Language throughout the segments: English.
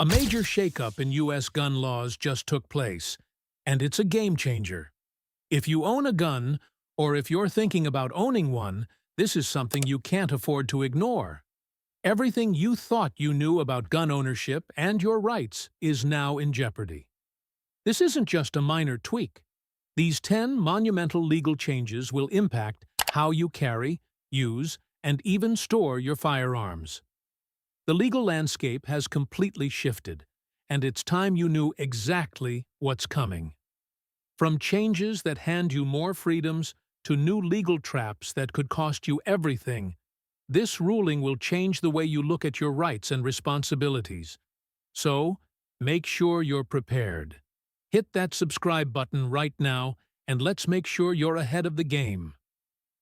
A major shakeup in U.S. gun laws just took place, and it's a game changer. If you own a gun, or if you're thinking about owning one, this is something you can't afford to ignore. Everything you thought you knew about gun ownership and your rights is now in jeopardy. This isn't just a minor tweak. These 10 monumental legal changes will impact how you carry, use, and even store your firearms. The legal landscape has completely shifted, and it's time you knew exactly what's coming. From changes that hand you more freedoms to new legal traps that could cost you everything, this ruling will change the way you look at your rights and responsibilities. So, make sure you're prepared. Hit that subscribe button right now, and let's make sure you're ahead of the game.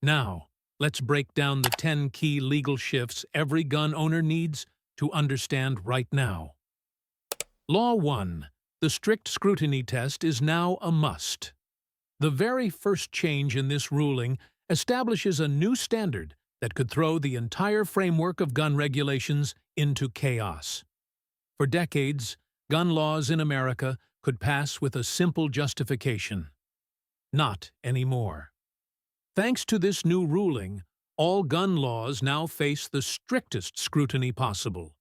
Now, let's break down the 10 key legal shifts every gun owner needs to understand right now. Law 1. The strict scrutiny test is now a must. The very first change in this ruling establishes a new standard that could throw the entire framework of gun regulations into chaos. For decades, gun laws in America could pass with a simple justification. Not anymore. Thanks to this new ruling, all gun laws now face the strictest scrutiny possible,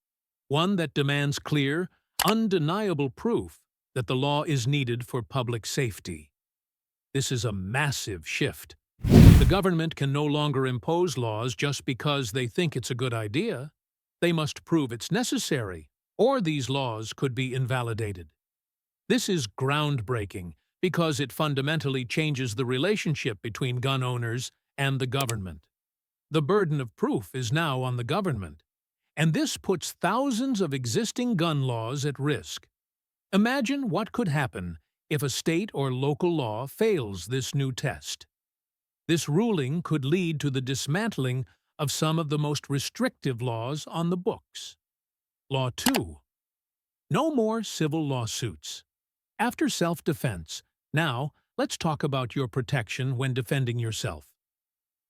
one that demands clear, undeniable proof that the law is needed for public safety. This is a massive shift. The government can no longer impose laws just because they think it's a good idea. They must prove it's necessary, or these laws could be invalidated. This is groundbreaking because it fundamentally changes the relationship between gun owners and the government. The burden of proof is now on the government, and this puts thousands of existing gun laws at risk. Imagine what could happen if a state or local law fails this new test. This ruling could lead to the dismantling of some of the most restrictive laws on the books. Law 2. No more civil lawsuits. After self-defense, now let's talk about your protection when defending yourself.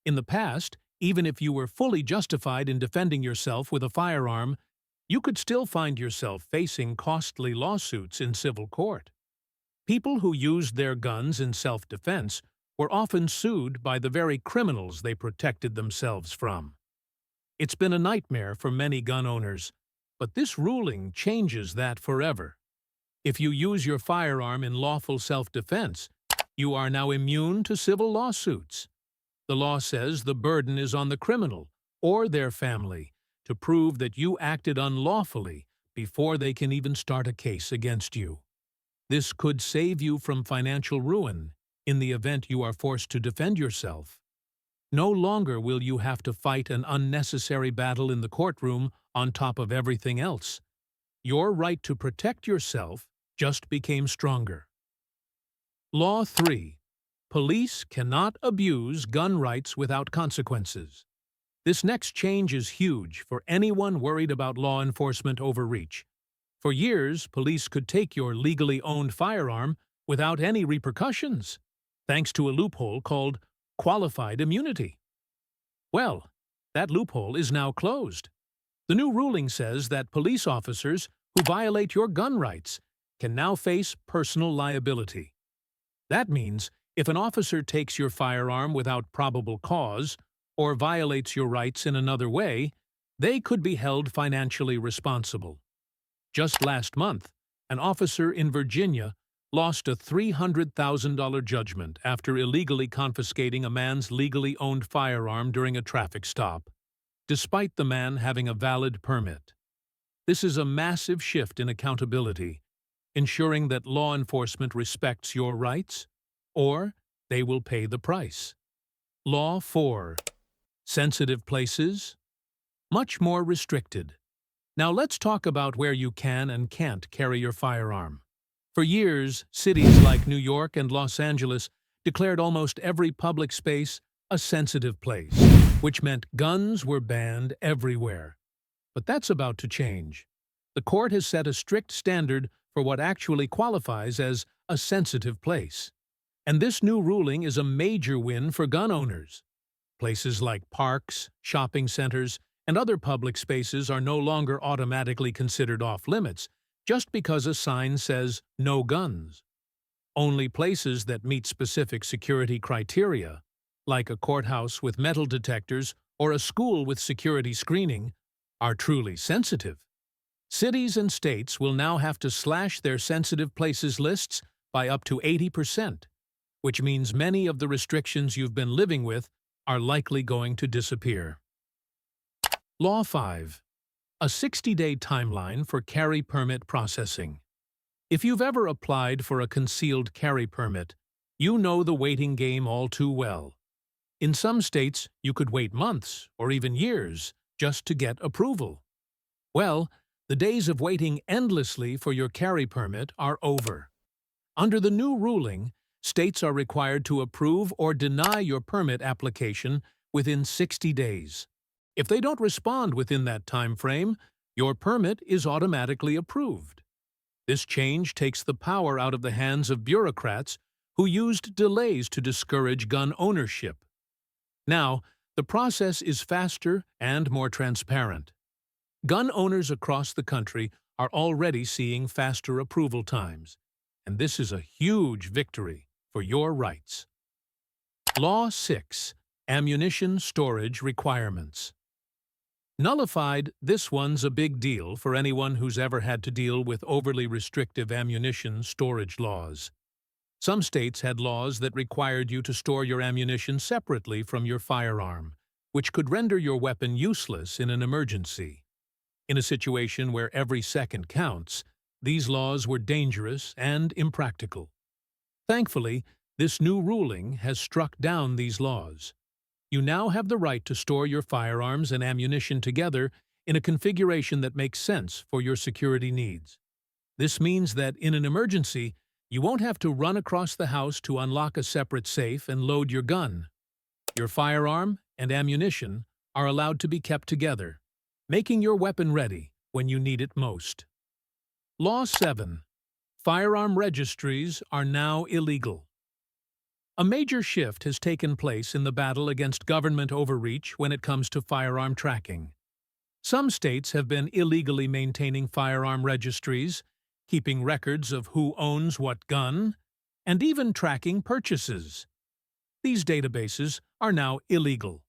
In the past, even if you were fully justified in defending yourself with a firearm, you could still find yourself facing costly lawsuits in civil court. People who used their guns in self-defense were often sued by the very criminals they protected themselves from. It's been a nightmare for many gun owners, but this ruling changes that forever. If you use your firearm in lawful self-defense, you are now immune to civil lawsuits. The law says the burden is on the criminal or their family to prove that you acted unlawfully before they can even start a case against you. This could save you from financial ruin in the event you are forced to defend yourself. No longer will you have to fight an unnecessary battle in the courtroom on top of everything else. Your right to protect yourself just became stronger. Law 3. Police cannot abuse gun rights without consequences. This next change is huge for anyone worried about law enforcement overreach. For years, police could take your legally owned firearm without any repercussions, thanks to a loophole called qualified immunity. Well, that loophole is now closed. The new ruling says that police officers who violate your gun rights can now face personal liability. That means if an officer takes your firearm without probable cause or violates your rights in another way, they could be held financially responsible. Just last month, an officer in Virginia lost a $300,000 judgment after illegally confiscating a man's legally owned firearm during a traffic stop, despite the man having a valid permit. This is a massive shift in accountability, ensuring that law enforcement respects your rights, or they will pay the price. Law 4. Sensitive places? Much more restricted. Now let's talk about where you can and can't carry your firearm. For years, cities like New York and Los Angeles declared almost every public space a sensitive place, which meant guns were banned everywhere. But that's about to change. The court has set a strict standard for what actually qualifies as a sensitive place. And this new ruling is a major win for gun owners. Places like parks, shopping centers, and other public spaces are no longer automatically considered off-limits just because a sign says "no guns." Only places that meet specific security criteria, like a courthouse with metal detectors or a school with security screening, are truly sensitive. Cities and states will now have to slash their sensitive places lists by up to 80%, which means many of the restrictions you've been living with are likely going to disappear. Law 5. A 60-day timeline for carry permit processing. If you've ever applied for a concealed carry permit, you know the waiting game all too well. In some states, you could wait months or even years just to get approval. Well, the days of waiting endlessly for your carry permit are over. Under the new ruling, states are required to approve or deny your permit application within 60 days. If they don't respond within that time frame, your permit is automatically approved. This change takes the power out of the hands of bureaucrats who used delays to discourage gun ownership. Now, the process is faster and more transparent. Gun owners across the country are already seeing faster approval times, and this is a huge victory for your rights. Law 6. Ammunition storage requirements. Nullified, this one's a big deal for anyone who's ever had to deal with overly restrictive ammunition storage laws. Some states had laws that required you to store your ammunition separately from your firearm, which could render your weapon useless in an emergency. In a situation where every second counts, these laws were dangerous and impractical. Thankfully, this new ruling has struck down these laws. You now have the right to store your firearms and ammunition together in a configuration that makes sense for your security needs. This means that in an emergency, you won't have to run across the house to unlock a separate safe and load your gun. Your firearm and ammunition are allowed to be kept together, making your weapon ready when you need it most. Law 7. Firearm registries are now illegal. A major shift has taken place in the battle against government overreach when it comes to firearm tracking. Some states have been illegally maintaining firearm registries, keeping records of who owns what gun, and even tracking purchases. These databases are now illegal.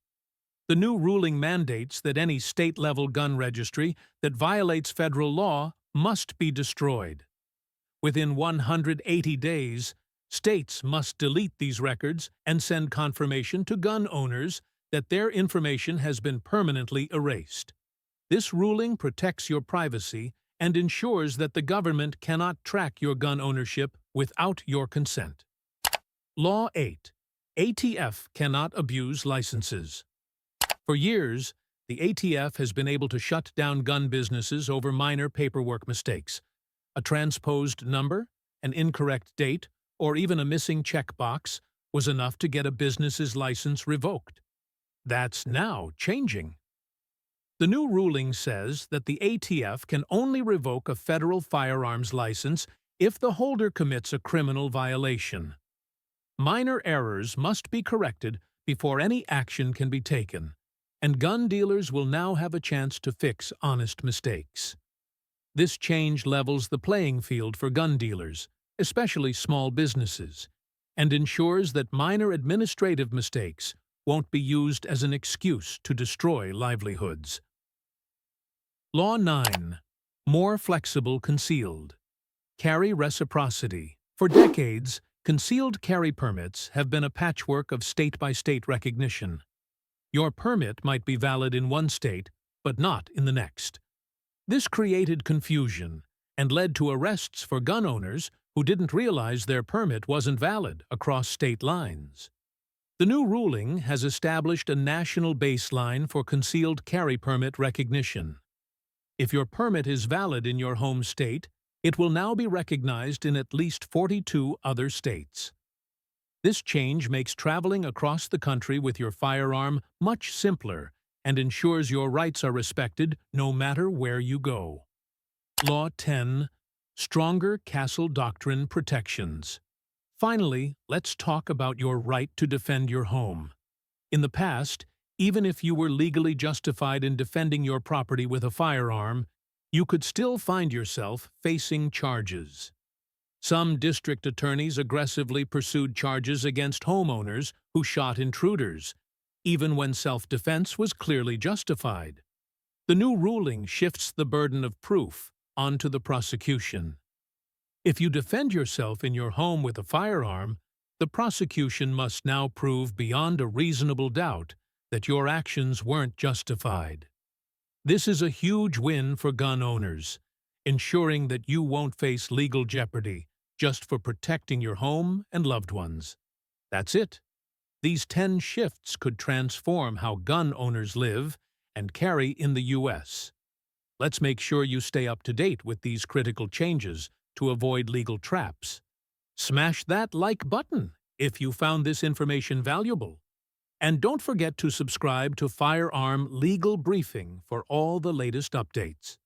The new ruling mandates that any state-level gun registry that violates federal law must be destroyed. Within 180 days, states must delete these records and send confirmation to gun owners that their information has been permanently erased. This ruling protects your privacy and ensures that the government cannot track your gun ownership without your consent. Law 8. ATF cannot abuse licenses. For years, the ATF has been able to shut down gun businesses over minor paperwork mistakes. A transposed number, an incorrect date, or even a missing checkbox was enough to get a business's license revoked. That's now changing. The new ruling says that the ATF can only revoke a federal firearms license if the holder commits a criminal violation. Minor errors must be corrected before any action can be taken, and gun dealers will now have a chance to fix honest mistakes. This change levels the playing field for gun dealers, especially small businesses, and ensures that minor administrative mistakes won't be used as an excuse to destroy livelihoods. Law 9. More flexible concealed. Carry reciprocity. For decades, concealed carry permits have been a patchwork of state-by-state recognition. Your permit might be valid in one state, but not in the next. This created confusion and led to arrests for gun owners who didn't realize their permit wasn't valid across state lines. The new ruling has established a national baseline for concealed carry permit recognition. If your permit is valid in your home state, it will now be recognized in at least 42 other states. This change makes traveling across the country with your firearm much simpler and ensures your rights are respected no matter where you go. Law 10. Stronger Castle Doctrine protections. Finally, let's talk about your right to defend your home. In the past, even if you were legally justified in defending your property with a firearm, you could still find yourself facing charges. Some district attorneys aggressively pursued charges against homeowners who shot intruders, even when self-defense was clearly justified. The new ruling shifts the burden of proof onto the prosecution. If you defend yourself in your home with a firearm, the prosecution must now prove beyond a reasonable doubt that your actions weren't justified. This is a huge win for gun owners, ensuring that you won't face legal jeopardy just for protecting your home and loved ones. That's it. These 10 shifts could transform how gun owners live and carry in the U.S. Let's make sure you stay up to date with these critical changes to avoid legal traps. Smash that like button if you found this information valuable. And don't forget to subscribe to Firearm Legal Briefing for all the latest updates.